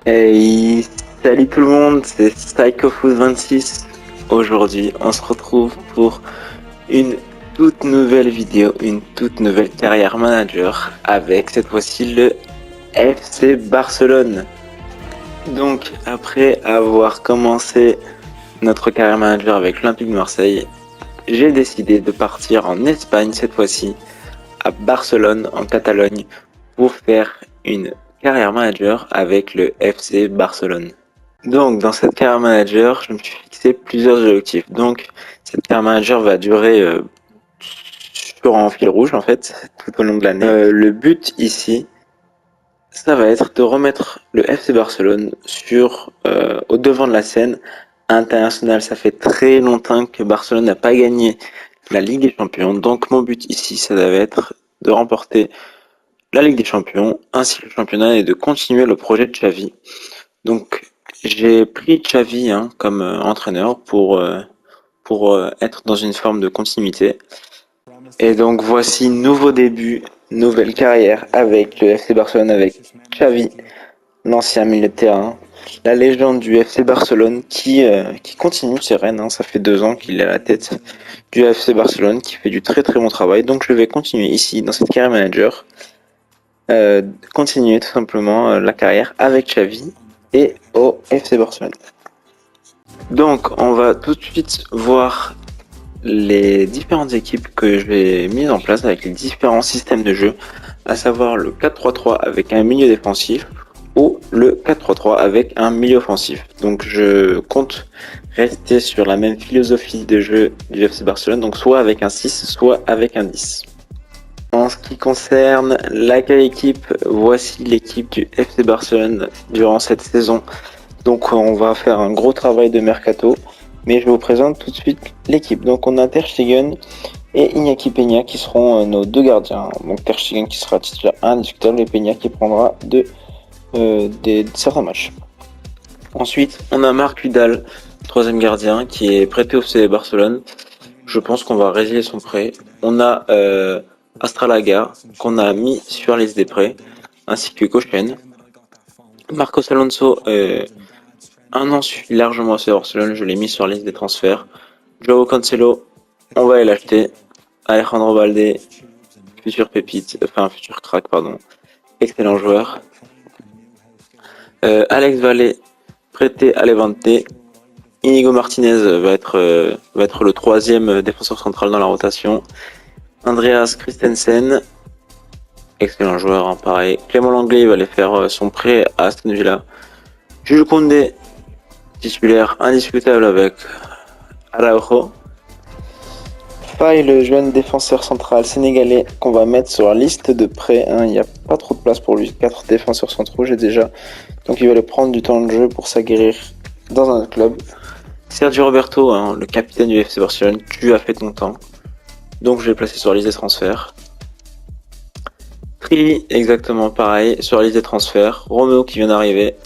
Hey, salut tout le monde, c'est PsychoFood26. Aujourd'hui, on se retrouve pour une toute nouvelle vidéo, une toute nouvelle carrière manager avec cette fois-ci le FC Barcelone. Donc, après avoir commencé notre carrière manager avec l'Olympique de Marseille, j'ai décidé de partir en Espagne cette fois-ci, à Barcelone, en Catalogne, pour faire une carrière manager avec le FC Barcelone. Donc, dans cette carrière manager, je me suis fixé plusieurs objectifs. Donc, cette carrière manager va durer sur un fil rouge, en fait, tout au long de l'année. Le but ici, ça va être de remettre le FC Barcelone au devant de la scène internationale. Ça fait très longtemps que Barcelone n'a pas gagné la Ligue des Champions. Donc, mon but ici, ça va être de remporter la Ligue des Champions ainsi que le championnat et de continuer le projet de Xavi. Donc, j'ai pris Xavi comme entraîneur pour être dans une forme de continuité. Et donc, voici nouveau début, nouvelle carrière avec le FC Barcelone, avec Xavi, l'ancien milieu de terrain, la légende du FC Barcelone qui continue ses rênes. Ça fait 2 ans qu'il est à la tête du FC Barcelone, qui fait du très très bon travail. Donc, je vais continuer ici, dans cette carrière manager, continuer tout simplement la carrière avec Xavi et au FC Barcelone. Donc, on va tout de suite voir les différentes équipes que j'ai mises en place avec les différents systèmes de jeu, à savoir le 4-3-3 avec un milieu défensif ou le 4-3-3 avec un milieu offensif. Donc, je compte rester sur la même philosophie de jeu du FC Barcelone, donc soit avec un 6, soit avec un 10. En ce qui concerne laquelle équipe, voici l'équipe du FC Barcelone durant cette saison. Donc on va faire un gros travail de mercato, mais je vous présente tout de suite l'équipe. Donc on a Ter Stegen et Iñaki Peña qui seront nos deux gardiens. Donc Ter Stegen qui sera titulaire indiscutable et Peña qui prendra certains matchs. Ensuite, on a Marc Vidal, troisième gardien, qui est prêté au FC Barcelone. Je pense qu'on va résilier son prêt. On a Astralaga qu'on a mis sur la liste des prêts, ainsi que Cochen. Marcos Alonso, un an suffit largement au FC Barcelone, je l'ai mis sur la liste des transferts. Joao Cancelo, on va aller l'acheter. Alejandro Balde, futur pépite, enfin futur crack, pardon. Excellent joueur. Alex Valle, prêté à Levante. Inigo Martinez va être le troisième défenseur central dans la rotation. Andreas Christensen, excellent joueur, pareil. Clément Langlais va aller faire son prêt à Aston Villa. Jules Koundé, titulaire indiscutable avec Araujo. Faye, le jeune défenseur central sénégalais qu'on va mettre sur la liste de prêt. Il n'y a pas trop de place pour lui. 4 défenseurs centraux, j'ai déjà. Donc il va aller prendre du temps de jeu pour s'aguerrir dans un autre club. Sergio Roberto, le capitaine du FC Barcelone, tu as fait ton temps. Donc je l'ai placé sur la liste des transferts. Trilly, exactement pareil, sur la liste des transferts. Romeo qui vient d'arriver.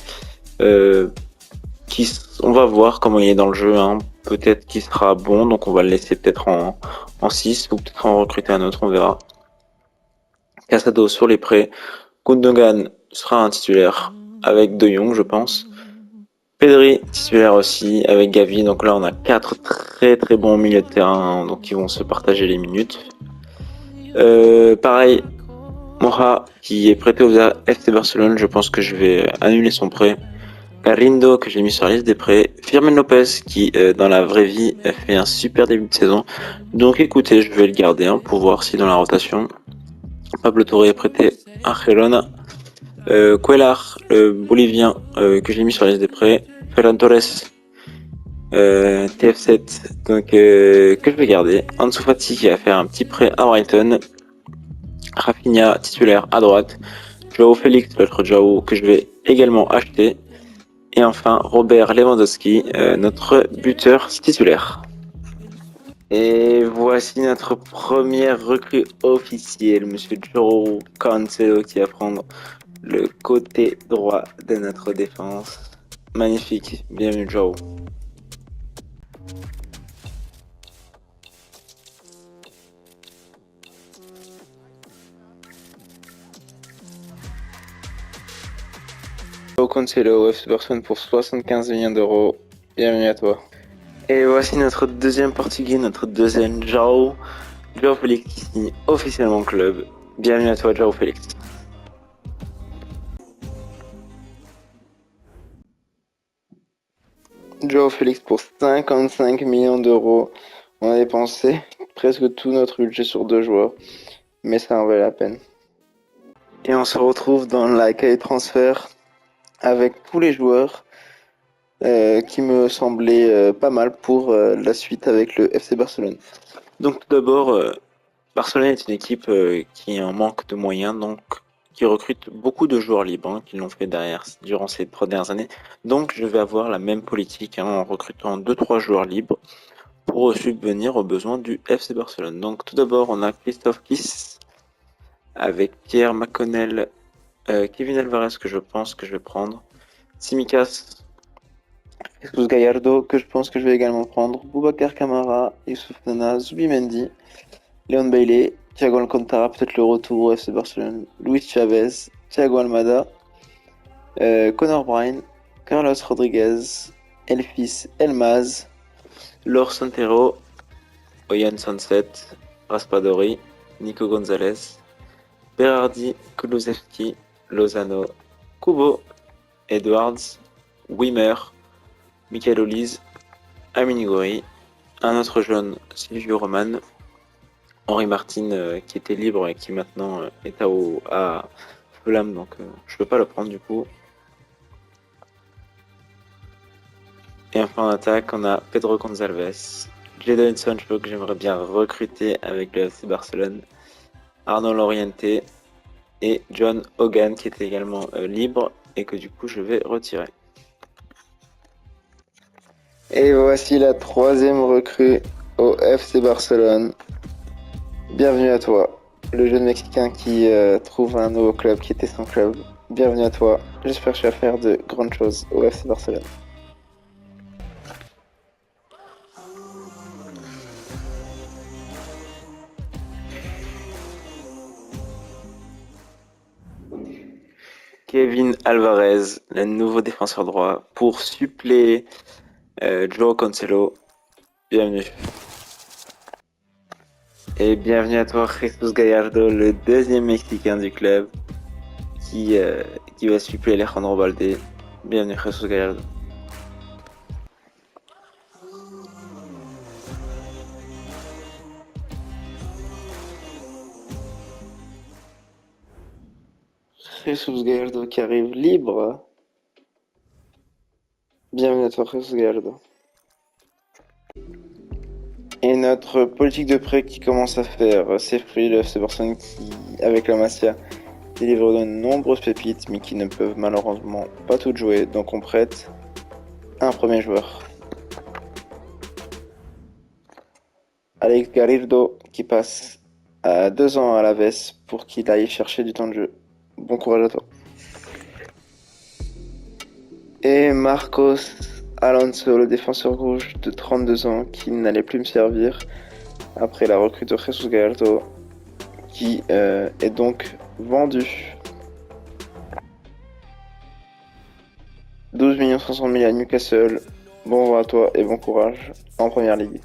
On va voir comment il est dans le jeu. Peut-être qu'il sera bon, donc on va le laisser peut-être en 6 ou peut-être en recruter un autre, on verra. Casado sur les prêts. Gundogan sera un titulaire avec De Jong, je pense. Pedri, titulaire aussi, avec Gavi. Donc là, on a 4 très très bons milieux de terrain, donc ils vont se partager les minutes. Pareil, Moura, qui est prêté au FC Barcelone, je pense que je vais annuler son prêt. Garrindo, que j'ai mis sur la liste des prêts. Firmin Lopez, qui dans la vraie vie fait un super début de saison. Donc écoutez, je vais le garder pour voir si dans la rotation. Pablo Torre est prêté à Girona. Cuellar, le bolivien que j'ai mis sur la liste des prêts. Ferran Torres, TF7, donc que je vais garder. Ansu Fati qui va faire un petit prêt à Brighton. Rafinha, titulaire à droite. Joao Félix, l'autre Joao, que je vais également acheter. Et enfin, Robert Lewandowski, notre buteur titulaire. Et voici notre première recrue officielle, Monsieur Joao Cancelo, qui va prendre le côté droit de notre défense. Magnifique, bienvenue Joao. Joao Cancelo au FC Barcelone pour 75 millions d'euros. Bienvenue à toi. Et voici notre deuxième portugais, notre deuxième Joao Félix qui signe officiellement le club. Bienvenue à toi, Joao Félix. Joao Félix pour 55 millions d'euros. On a dépensé presque tout notre budget sur 2 joueurs, mais ça en valait la peine. Et on se retrouve dans la cahier transfert avec tous les joueurs qui me semblaient pas mal pour la suite avec le FC Barcelone. Donc tout d'abord, Barcelone est une équipe qui est en manque de moyens, donc qui recrute beaucoup de joueurs libres, qui l'ont fait durant ces 3 dernières années. Donc je vais avoir la même politique en recrutant 2-3 joueurs libres pour subvenir aux besoins du FC Barcelone. Donc tout d'abord, on a Christophe Kiss avec Pierre McConnell, Kevin Alvarez que je pense que je vais prendre, Tsimikas, Jesus Gallardo que je pense que je vais également prendre, Boubacar Kamara, Youssouf Nana, Zubimendi, Léon Bailey, Thiago Alcantara, peut-être le retour au FC Barcelone, Luis Chavez, Thiago Almada, Connor Bryan, Carlos Rodriguez, Elfis Elmaz, Lor Santero, Oyan Sunset, Raspadori, Nico Gonzalez, Berardi, Kulusevski, Lozano, Kubo, Edwards, Wimmer, Michael Olise, Amine Gouiri, un autre jeune, Silvio Roman, Henri Martin qui était libre et qui maintenant est à Fulham, donc je peux pas le prendre du coup. Et enfin en attaque, on a Pedro Gonçalves, Jadon Sancho que j'aimerais bien recruter avec le FC Barcelone, Arnaud Loriente et John Hogan qui était également libre et que du coup je vais retirer. Et voici la troisième recrue au FC Barcelone. Bienvenue à toi, le jeune Mexicain qui trouve un nouveau club qui était son club. Bienvenue à toi, j'espère que tu vas faire de grandes choses au FC Barcelone. Kevin Alvarez, le nouveau défenseur droit, pour suppléer Joao Cancelo. Bienvenue. Et bienvenue à toi, Jesus Gallardo, le deuxième Mexicain du club, qui va suppléer Alejandro Balde. Bienvenue, Jesus Gallardo. Jesus Gallardo qui arrive libre. Bienvenue à toi, Jesus Gallardo. Et notre politique de prêt qui commence à faire ses fruits, le FC Barcelone qui, avec la Masia, délivre de nombreuses pépites, mais qui ne peuvent malheureusement pas toutes jouer, donc on prête un premier joueur. Alex Garrido qui passe à 2 ans à la veste pour qu'il aille chercher du temps de jeu. Bon courage à toi. Et Marcos Alonso, le défenseur gauche de 32 ans qui n'allait plus me servir après la recrue de Jesus Gallardo qui est donc vendu. 12 500 000 à Newcastle. Bon vent à toi et bon courage en première ligue.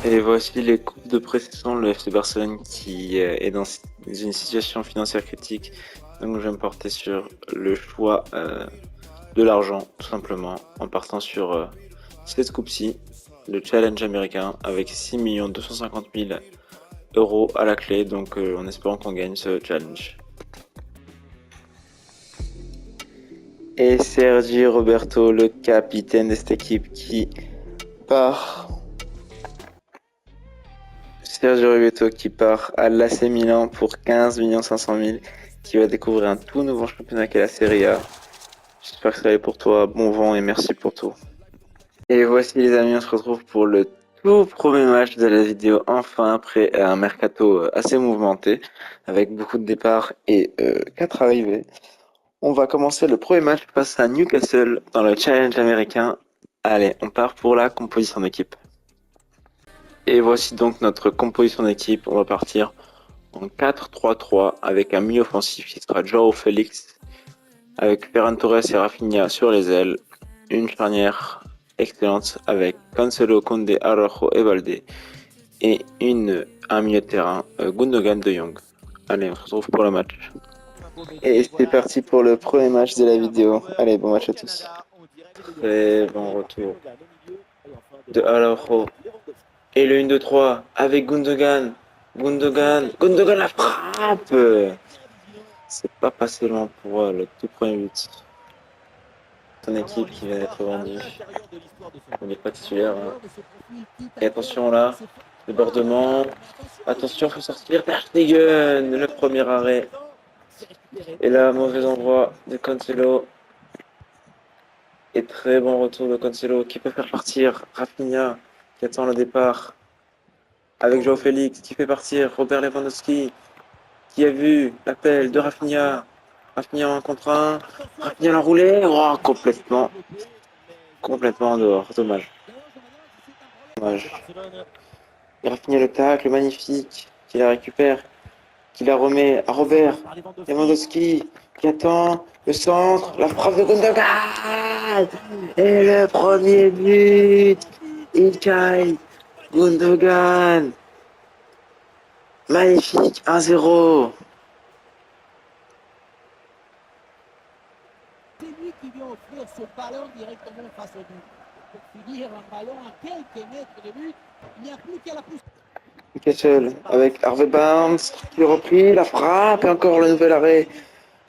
Et voici les coupes de pré-saison, le FC Barcelone qui est dans une situation financière critique. Donc je vais me porter sur le choix de l'argent, tout simplement, en partant sur cette coupe-ci, le challenge américain, avec 6 250 000 euros à la clé, donc en espérant qu'on gagne ce challenge. Et Sergi Roberto, le capitaine de cette équipe qui part. Sergio Roberto qui part à l'AC Milan pour 15 500 000, qui va découvrir un tout nouveau championnat qu'est la Serie A. J'espère que ça va aller pour toi, bon vent et merci pour tout. Et voici les amis, on se retrouve pour le tout premier match de la vidéo, enfin après un mercato assez mouvementé, avec beaucoup de départs et 4 arrivées. On va commencer le premier match face à Newcastle dans le challenge américain. Allez, on part pour la composition d'équipe. Et voici donc notre composition d'équipe. On va partir en 4-3-3 avec un milieu offensif qui sera Joao Félix, avec Ferran Torres et Rafinha sur les ailes. Une charnière excellente avec Cancelo, Koundé, Araujo et Balde. Et un milieu de terrain, Gundogan de Jong. Allez, on se retrouve pour le match. Et c'est parti pour le premier match de la vidéo. Allez, bon match à tous. Très bon retour de Araujo. Et le 1-2-3 avec Gundogan. Gundogan la frappe. C'est pas passé loin pour le tout premier but. Son équipe qui vient d'être vendue. On n'est pas titulaire. Hein. Et attention là, débordement. Attention, faut sortir. Ter Stegen, le premier arrêt. Et là, mauvais endroit de Cancelo. Et très bon retour de Cancelo qui peut faire partir Rafinha qui attend le départ. Avec Joao Félix qui fait partir Robert Lewandowski qui a vu l'appel de Rafinha. Rafinha en contre un. Rafinha l'enroulé. Oh, complètement en dehors. Dommage. Et Rafinha le tacle magnifique qui la récupère, qui la remet à Robert Lewandowski qui attend le centre, la frappe de Gundogan et le premier but. Ilkay Gundogan. Magnifique, 1-0. C'est lui qui vient offrir ce ballon directement face au but. Pour finir un ballon à quelques mètres de but, il n'y a plus qu'à la pousse. Newcastle avec Harvey Barnes qui est repris, la frappe et encore le nouvel arrêt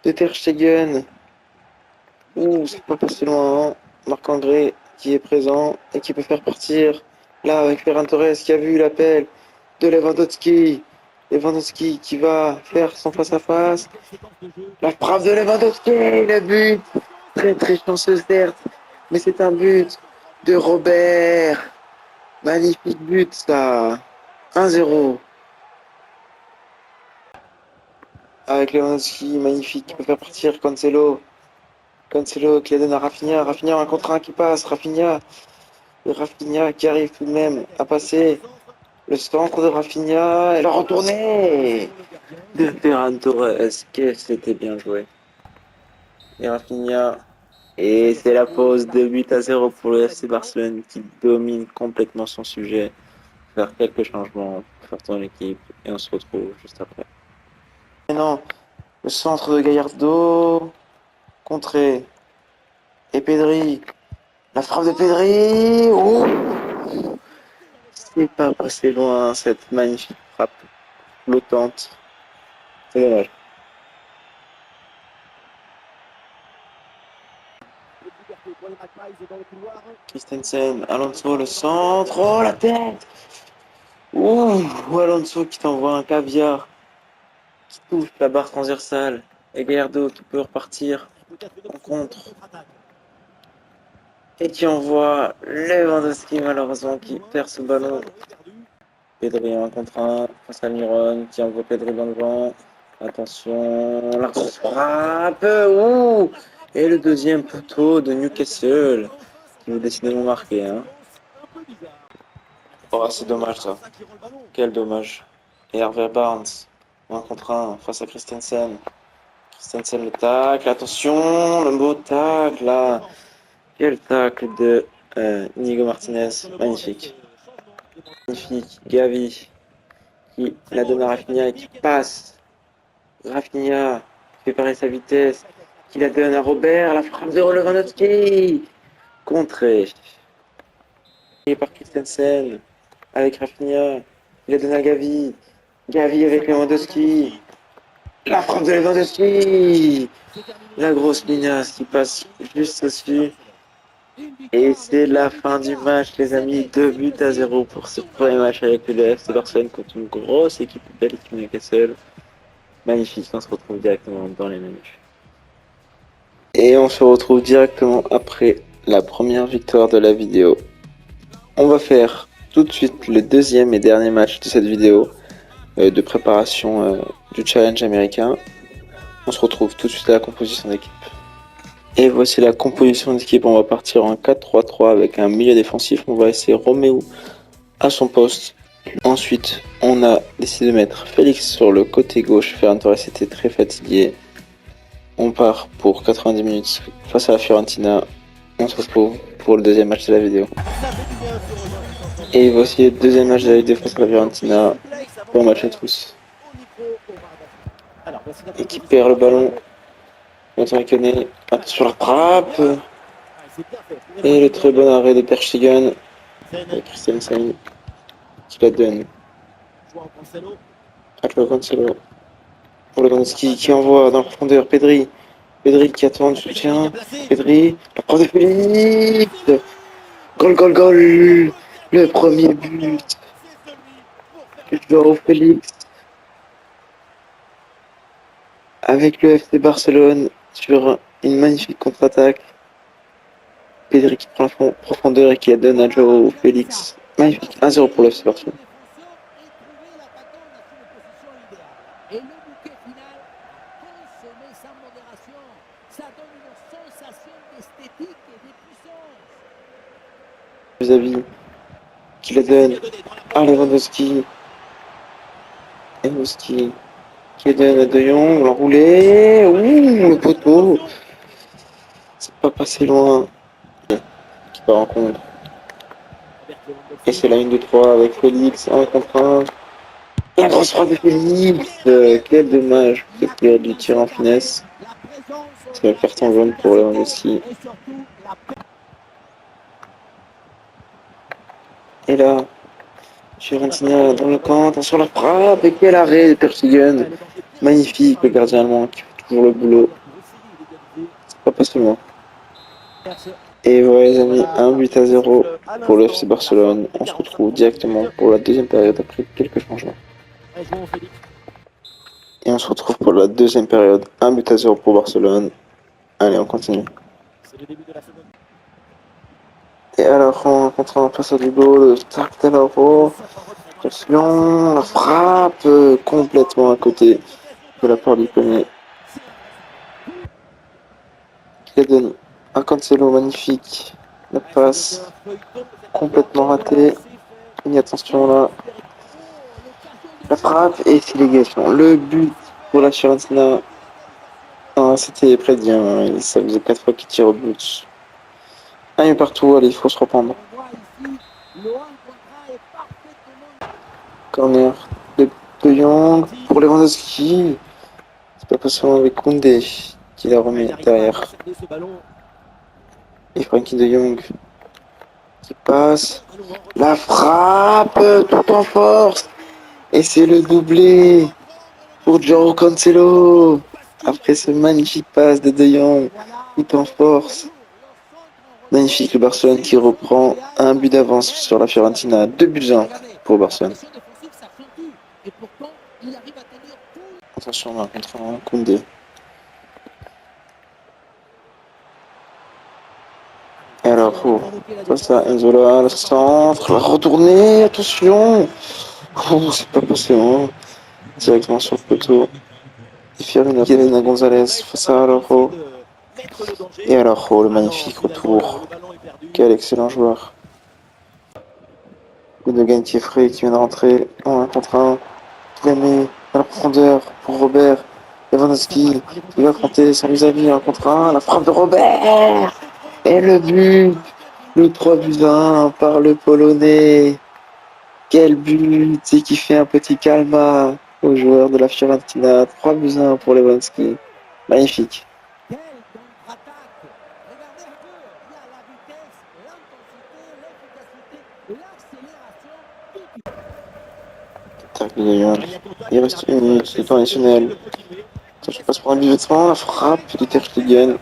de Ter Stegen. Ouh, c'est pas passé loin. Hein. Marc-André qui est présent et qui peut faire partir. Là avec Ferran Torres qui a vu l'appel de Lewandowski. Lewandowski qui va faire son face-à-face. La frappe de Lewandowski, le but. Très chanceux certes, mais c'est un but de Robert. Magnifique but ça. 1-0. Avec Lewandowski, magnifique, qui peut faire partir Cancelo. Cancelo qui la donne à Rafinha. Rafinha un contre un qui passe. Rafinha qui arrive tout de même à passer. Le centre de Rafinha et la retournée de Ferran Torres. Que c'était bien joué. Et Rafinha. Et c'est la pause de 8-0 pour le FC Barcelone qui domine complètement son sujet. Faire quelques changements pour faire tourner l'équipe et on se retrouve juste après. Maintenant, le centre de Gallardo, contré, et Pedri, la frappe de Pedri, oh, c'est pas passé loin cette magnifique frappe flottante, c'est dommage. Christensen, Alonso, le centre, oh la tête, ouh, Alonso qui t'envoie un caviar, qui touche la barre transversale, et Gallardo qui peut repartir en contre. Et qui envoie Lewandowski malheureusement qui perd ce ballon. Pedri en contre un face à Miron qui envoie Pedri dans le vent. Attention, la grosse frappe. Ouh, et le deuxième poteau de Newcastle qui veut décidément marquer. Hein. Oh, c'est dommage ça. Quel dommage. Et Harvey Barnes, 1 contre 1 face à Christensen. Christensen le tacle. Attention, le beau tacle là. Quel tacle de Inigo Martinez, magnifique. Magnifique, Gavi qui la donne à Rafinha et qui passe. Rafinha qui fait pareil sa vitesse, qui la donne à Robert, la frappe de Lewandowski. Contré. Et par Christensen avec Rafinha, il la donne à Gavi. Gavi avec Lewandowski. La frappe de Lewandowski. La grosse minace qui passe juste au-dessus. Et c'est la fin du match, les amis. 2-0 pour ce premier match avec le FC Barcelone contre une grosse équipe, belle équipe Newcastle. Magnifique, on se retrouve directement dans les menus. Et on se retrouve directement après la première victoire de la vidéo. On va faire tout de suite le deuxième et dernier match de cette vidéo de préparation du challenge américain. On se retrouve tout de suite à la composition d'équipe. Et voici la composition d'équipe, on va partir en 4-3-3 avec un milieu défensif, on va essayer Roméo à son poste. Ensuite, on a décidé de mettre Félix sur le côté gauche, Ferran Torres était très fatigué. On part pour 90 minutes face à la Fiorentina. On se retrouve pour le deuxième match de la vidéo. Et voici le deuxième match de la vidéo face à la Fiorentina. Bon match à tous. Et qui perd le ballon. Attention la frappe. Et le très bon arrêt de Ter Stegen. Christian Sami qui la donne. Atlo Cancelo. Pour Lewandowski qui envoie dans la profondeur Pedri. Pedri qui attend du soutien. Pedri. La frappe de Félix. Goal, goal, goal. Le premier but. Du Joao Félix. Avec le FC Barcelone sur une magnifique contre-attaque. Pedri qui prend la profondeur et qui la donne à Joao Félix. Magnifique. 1-0 pour le FC Barcelone. Et le bouquet final a consommé sans modération. Ça donne une sensation d'esthétique et de puissance. Vis-à-vis qui la donne à Lewandowski. Lewandowski qui la donne à De Jong. L'enroulé. Ouh, le poteau. C'est pas passé loin. Qui part en contre. Et c'est la 1-2-3 avec Félix 1 contre 1. La grosse frappe de Félix. Quel dommage. Il aurait dû tirer en finesse. C'est un carton jaune pour Lewandowski. Et là, Fiorentina dans le camp, attention la frappe, et quel arrêt de Ter Stegen. Magnifique, le gardien allemand qui fait toujours le boulot. C'est pas passé loin. Et voilà les amis, 1-0 pour le FC Barcelone. On se retrouve directement pour la deuxième période après quelques changements. Et on se retrouve pour la deuxième période, 1-0 pour Barcelone. Allez, on continue. Et alors, on rencontre un passeur du goal, Startelaro. Pression, la frappe complètement à côté de la part du premier. Qui la donne à Cancelo, magnifique. La passe complètement ratée. Et attention là. La frappe et c'est l'égalisation. Le but pour la Fiorentina. C'était prédit, hein. Ça faisait 4 fois qu'il tire au but. Un partout, allez, il faut se reprendre. Corner de Jong pour Lewandowski. C'est pas possible avec Koundé qui la remet derrière. Et Frankie de Jong qui passe. La frappe tout en force. Et c'est le doublé pour Joao Cancelo. Après ce magnifique passe de Jong tout en force. Magnifique le Barcelone qui reprend un but d'avance sur la Fiorentina. 2-1 pour Barcelone. Attention, on contre un Koundé. Et alors, face à Enzola, le centre, la retournée, attention. Oh, c'est pas passé, hein. Directement sur le poteau. Et Firmino Gonzalez face à Araujo. Et Araujo, le magnifique retour. Quel excellent joueur. Gundogan qui est frais, qui vient de rentrer en 1 contre 1. Il la met à la profondeur pour Robert. Lewandowski qui va affronter son vis-à-vis 1 contre 1. La frappe de Robert. Et le but. Le 3-1 par le Polonais. Quel but. C'est qui fait un petit calma aux joueurs de la Fiorentina. 3-1 pour Lewandowski. Magnifique. Il reste une minute de temps additionnel. Je passe pour un but vêtement, la frappe de Ter Stegen.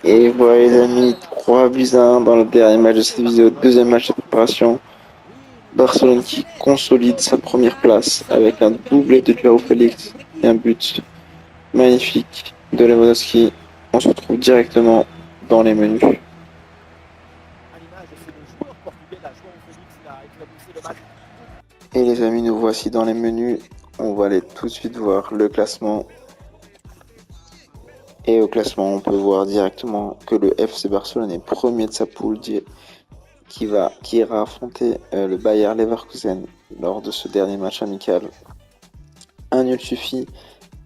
Et voilà les amis, 3-1 dans le dernier match de cette vidéo, deuxième match de préparation. Barcelone qui consolide sa première place avec un doublé de Joao Félix et un but magnifique de Lewandowski. On se retrouve directement dans les menus. Et les amis, nous voici dans les menus. On va aller tout de suite voir le classement. Et au classement, on peut voir directement que le FC Barcelone est premier de sa poule qui ira affronter le Bayer Leverkusen lors de ce dernier match amical un nul suffit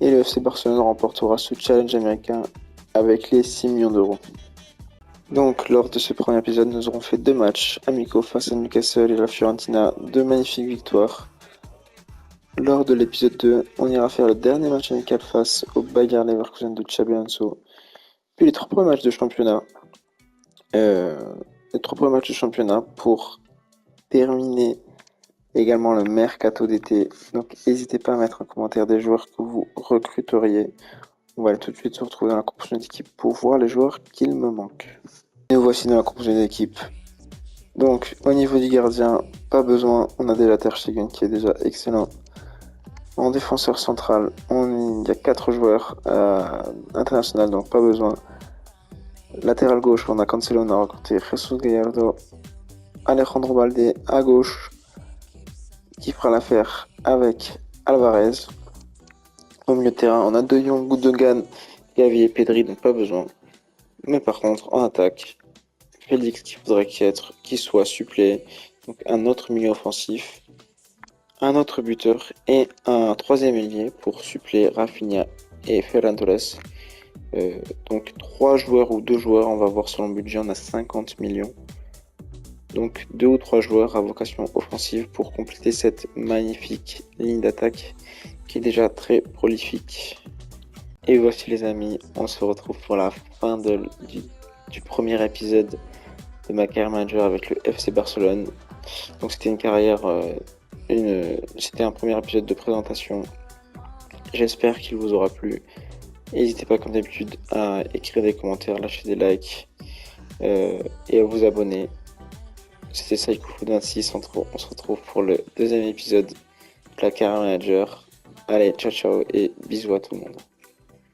et le FC Barcelone remportera ce challenge américain avec les 6 millions d'euros. Donc lors de ce premier épisode, nous aurons fait 2 matchs amicaux face à Newcastle et la Fiorentina, 2 magnifiques victoires. Lors de l'épisode 2, on ira faire le dernier match amical face au Bayer Leverkusen de Xabi Alonso, puis les 3 premiers matchs de championnat. Pour terminer également le mercato d'été. Donc n'hésitez pas à mettre en commentaire des joueurs que vous recruteriez. On va aller tout de suite se retrouver dans la composition d'équipe pour voir les joueurs qu'il me manque. Et nous voici dans la composition d'équipe. Donc au niveau du gardien, pas besoin, on a déjà Ter Stegen qui est déjà excellent. En défenseur central, il y a 4 joueurs internationaux, donc pas besoin. Latéral gauche, on a Cancelo, on a recruté Jesus Gallardo, Alejandro Balde à gauche, qui fera l'affaire avec Alvarez. Au milieu de terrain, on a De Jong, Gundogan, Gavi et Pedri, donc pas besoin. Mais par contre, en attaque, Félix qu'il faudrait qu'il soit suppléé, donc un autre milieu offensif, un autre buteur et un troisième ailier pour suppléer Rafinha et Ferran Torres. Donc 3 joueurs ou 2 joueurs, on va voir selon le budget, on a 50 millions. Donc 2 ou 3 joueurs à vocation offensive pour compléter cette magnifique ligne d'attaque qui est déjà très prolifique. Et voici les amis, on se retrouve pour la fin du premier épisode de ma carrière manager avec le FC Barcelone. Donc c'était une carrière, c'était un premier épisode de présentation. J'espère qu'il vous aura plu. N'hésitez pas comme d'habitude à écrire des commentaires, lâcher des likes et à vous abonner. C'était PsychoFood26, on se retrouve pour le deuxième épisode de la carrière manager. Allez, ciao ciao et bisous à tout le monde.